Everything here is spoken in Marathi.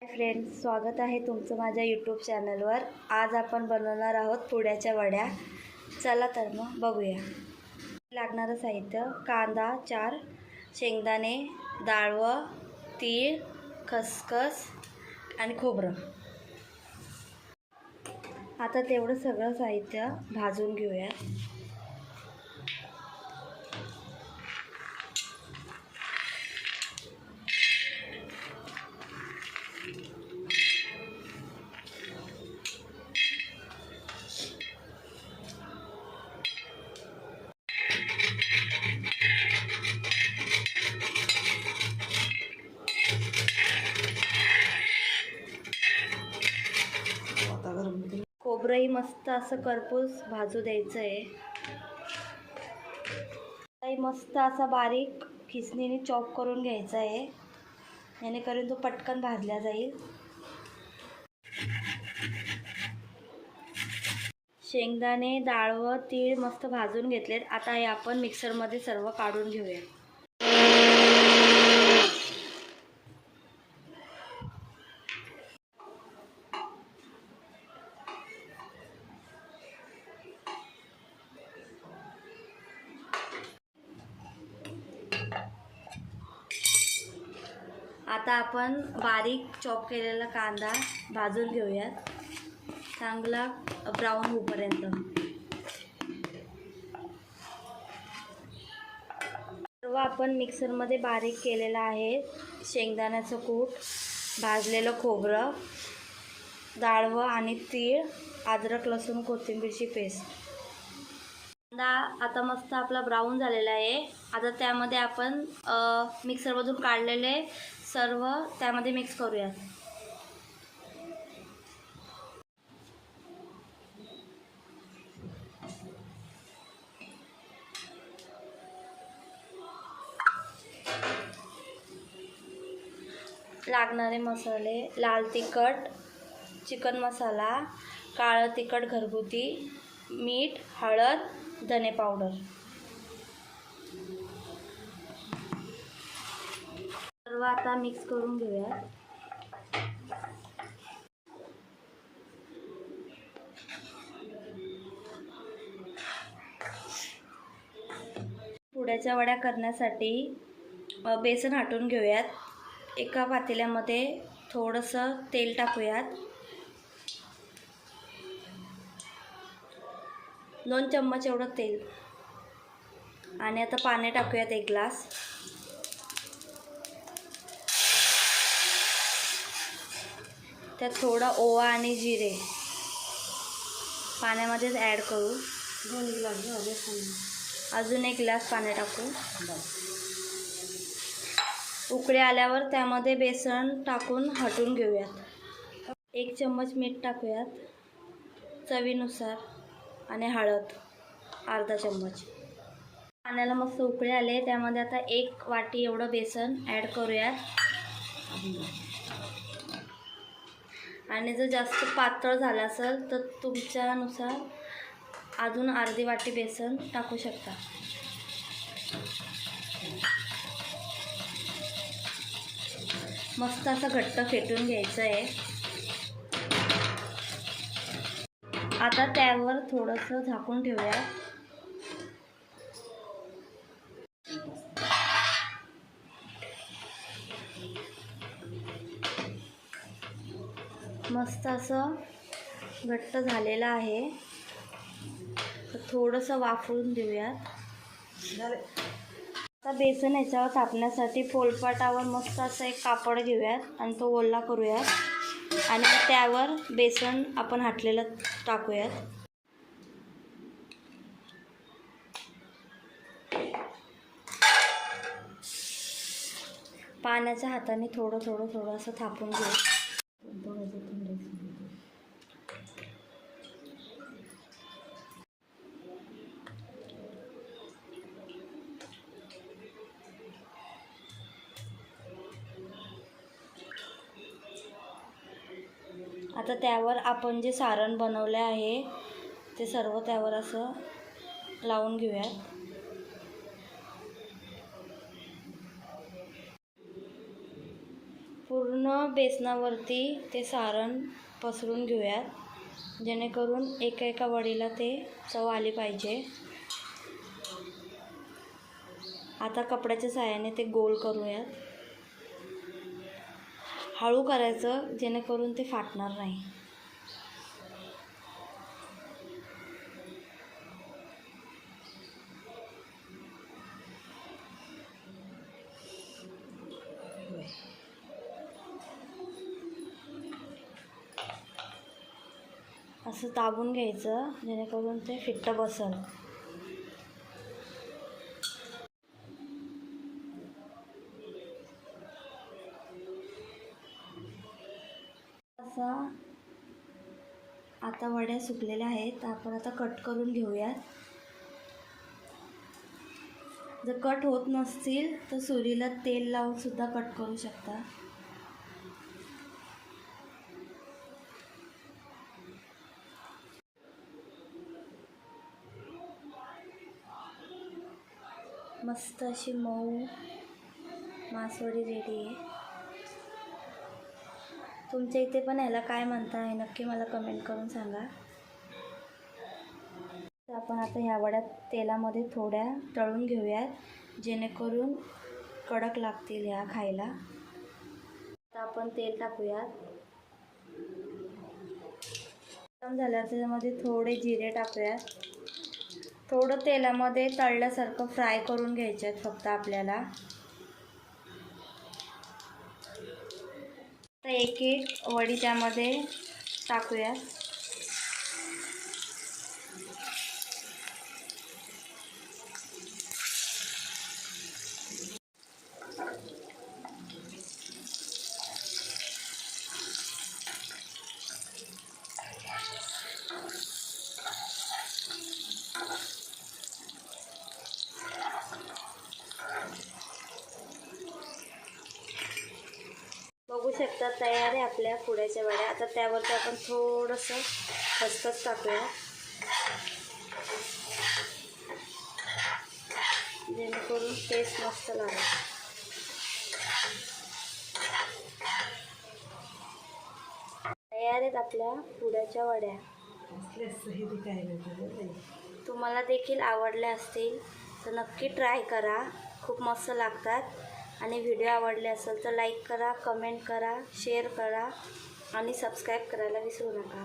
हाय फ्रेंड्स, स्वागत आहे तुमचं माझ्या यूट्यूब चॅनलवर। आज आपण बनवणार आहोत पुड्याच्या वड्या। चला तर मग बघूया। लागणारं साहित्य: कांदा 4, शेंगदाणे, डाळवं, तीळ, खसखस आणि खोबरं। आता तेवढं सगळं साहित्य भाजून घेऊया। खोबरंही मस्त असं करपूस भाजू द्यायचं आहे। मस्त असा बारीक खिसणीने चॉप करून घ्यायचा आहे, जेणेकरून तो पटकन भाजला जाईल। शेंगदाणे, डाळवं, तीळ मस्त भाजून घेतलेत। आता हे आपण मिक्सरमध्ये सर्व काढून घेऊया। आता आपण बारीक चॉप केलेला कांदा भाजून घेऊयात, चांगला ब्राऊन होईपर्यंत। सर्व आपण मिक्सरमध्ये बारीक केलेलं आहे। शेंगदाण्याचं कूट, भाजलेलं खोबरं, डाळवं आणि तीळ, अद्रक, लसूण, कोथिंबीरची पेस्ट। कांदा आता मस्त आपला ब्राऊन झालेला आहे। आता त्यामध्ये आपण मिक्सरमधून काढलेले सर्व त्यामध्ये मिक्स करूयात। लागणारे मसाले: लाल तिखट, चिकन मसाला, काळं तिखट घरगुती, मीठ, हळद, धने पावडर। सर्व आता मिक्स करून घेऊया। पुड्याच्या वड्या करण्यासाठी बेसन हटवून घेऊयात। एका पातेल्यामध्ये थोडंसं तेल टाकूयात। 2 चम्मच एवढं तेल, आणि आता पाणी टाकूयात 1 ग्लास। त्यात थोडा ओवा आणि जिरे पाण्यामध्येच ॲड करू। 2 ग्लास अजून 1 ग्लास पाणी टाकू। उकळी आल्यावर त्यामध्ये बेसन टाकून हटवून घेऊयात। 1 चम्मच मीठ टाकूयात, चवीनुसार, आणि हळद अर्धा चम्मच। पाण्याला मस्त उकळी आले, त्यामध्ये आता 1 वाटी एवढं बेसन ॲड करूयात। आणि जर जास्त पातळ झालं असेल तर तुमच्यानुसार अजून अर्धी वाटी बेसन टाकू शकता। मस्त असं घट्ट फेटून घ्यायचं आहे। आता त्यावर थोडंसं झाकून ठेवूया। मस्त असं घट्ट झालेलं आहे, तर थोडंसं वाफवून देऊयात। आता बेसन ह्याच्यावर थापण्यासाठी पोलपाटावर मस्त असं एक कापड घेऊयात आणि तो ओला करूयात, आणि त्यावर बेसन आपण हटलेलं टाकूयात। पाण्याच्या हाताने थोडं असं थापून घेऊ। आता त्यावर आपण जे सारण बनवले आहे ते सर्व त्यावर असं लावून घेऊयात। पूर्ण पूर्ण बेसनावरती ते सारण पसरून घेऊयात, जेणेकरून एका एका वडीला ते चव आली पाहिजे. आता कपड्याच्या साहाय्याने ते गोल करूयात. हळू करायचं, जेणेकरून ते फाटणार नाही. असं दाबून घ्यायचं, जेणेकरून ते फिट्ट बसल. आता वड्या सुकलेल्या आहेत, आपण आता कट करून घेऊयात. जर कट होत नसतील तर सुरीला तेल लावून सुद्धा कट करू शकता. मस्त अशी मऊ मासवडी रेडी आहे. तुमच्या इथे पण ह्याला काय म्हणता हे नक्की मला कमेंट करून सांगा. आपण आता ह्या वड्या तेलामध्ये थोड्या तळून घेऊयात, जेणेकरून कडक लागतील ह्या खायला. आता आपण तेल टाकूयात. गरम झाल्यावर त्याच्यामध्ये थोडे जिरे टाकूयात. थोडं तेलामध्ये तळल्यासारखं फ्राय करून घ्यायचे आहेत फक्त आपल्याला. आता एक एक वडी त्यामध्ये टाकूयात. बघू शकता तयार आहे आपल्या पुड्याच्या वड्या. आता त्यावरती आपण थोडंसं खसखस टाकूया, जेणेकरून टेस्ट मस्त लागेल. तयार आहेत आपल्या पुड्याच्या वड्या. तुम्हाला देखील आवडल्या असतील तर नक्की ट्राय करा, खूप मस्त लागतात. आणि व्हिडिओ आवडले असेल तर लाईक करा, कमेंट करा, शेअर करा आणि सबस्क्राईब करायला विसरू नका.